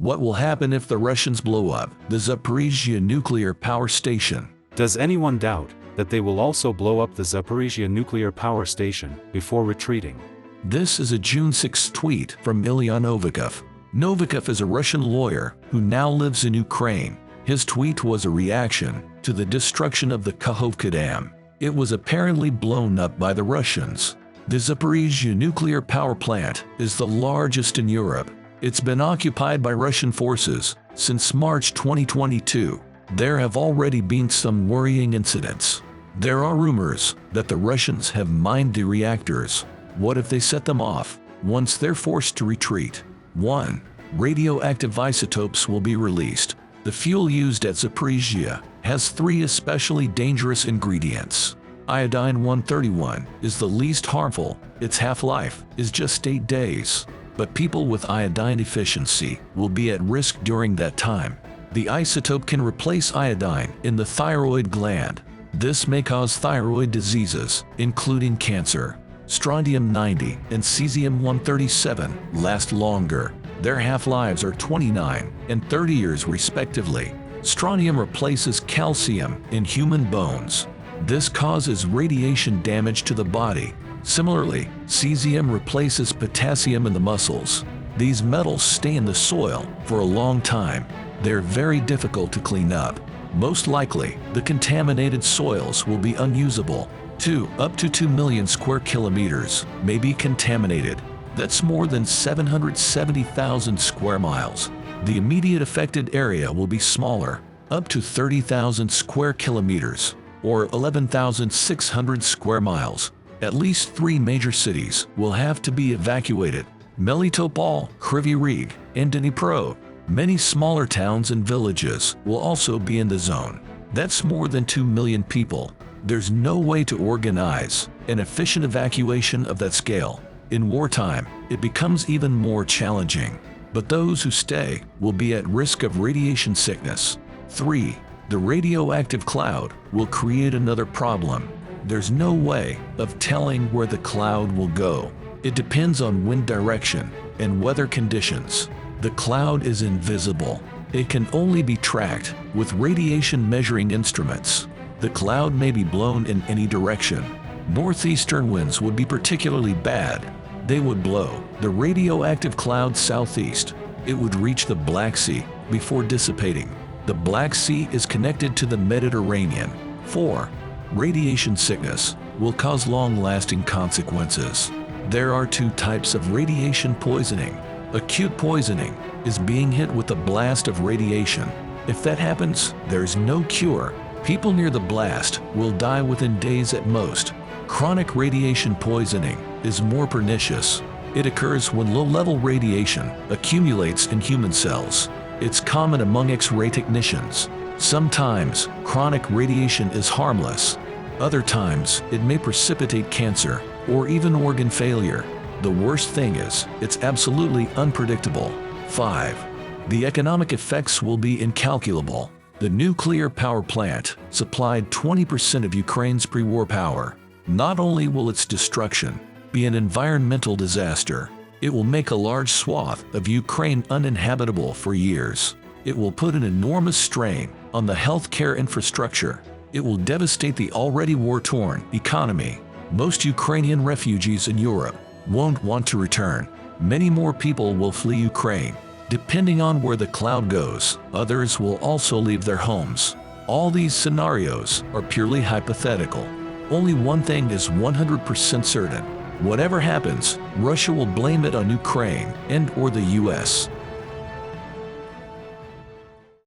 What will happen if the Russians blow up the Zaporizhzhia nuclear power station? Does anyone doubt that they will also blow up the Zaporizhzhia nuclear power station before retreating? This is a June 6 tweet from Ilya Novikov. Novikov is a Russian lawyer who now lives in Ukraine. His tweet was a reaction to the destruction of the Kakhovka Dam. It was apparently blown up by the Russians. The Zaporizhzhia nuclear power plant is the largest in Europe. It's been occupied by Russian forces since March 2022. There have already been some worrying incidents. There are rumors that the Russians have mined the reactors. What if they set them off once they're forced to retreat? 1. Radioactive isotopes will be released. The fuel used at Zaporizhzhia has 3 especially dangerous ingredients. Iodine-131 is the least harmful. Its half-life is just 8 days. But people with iodine deficiency will be at risk during that time. The isotope can replace iodine in the thyroid gland. This may cause thyroid diseases, including cancer. Strontium-90 and cesium-137 last longer. Their half-lives are 29 and 30 years respectively. Strontium replaces calcium in human bones. This causes radiation damage to the body. Similarly, cesium replaces potassium in the muscles. These metals stay in the soil for a long time. They're very difficult to clean up. Most likely, the contaminated soils will be unusable. Up to 2 million square kilometers may be contaminated. That's more than 770,000 square miles. The immediate affected area will be smaller, up to 30,000 square kilometers, or 11,600 square miles. At least 3 major cities will have to be evacuated: Melitopol, Kryvyi Rih, and Dnipro. Many smaller towns and villages will also be in the zone. That's more than 2 million people. There's no way to organize an efficient evacuation of that scale. In wartime, it becomes even more challenging. But those who stay will be at risk of radiation sickness. 3. The radioactive cloud will create another problem. There's no way of telling where the cloud will go. It depends on wind direction and weather conditions. The cloud is invisible. It can only be tracked with radiation measuring instruments. The cloud may be blown in any direction. Northeastern winds would be particularly bad. They would blow the radioactive cloud southeast. It would reach the Black Sea before dissipating. The Black Sea is connected to the Mediterranean. 4. Radiation sickness will cause long-lasting consequences. There are 2 types of radiation poisoning. Acute poisoning is being hit with a blast of radiation. If that happens, there's no cure. People near the blast will die within days at most. Chronic radiation poisoning is more pernicious. It occurs when low-level radiation accumulates in human cells. It's common among X-ray technicians. Sometimes, chronic radiation is harmless. Other times, it may precipitate cancer or even organ failure. The worst thing is, it's absolutely unpredictable. 5. The economic effects will be incalculable. The nuclear power plant supplied 20% of Ukraine's pre-war power. Not only will its destruction be an environmental disaster, it will make a large swath of Ukraine uninhabitable for years. It will put an enormous strain on the healthcare infrastructure. It will devastate the already war-torn economy. Most Ukrainian refugees in Europe won't want to return. Many more people will flee Ukraine. Depending on where the cloud goes, others will also leave their homes. All these scenarios are purely hypothetical. Only one thing is 100% certain. Whatever happens, Russia will blame it on Ukraine and/or the US.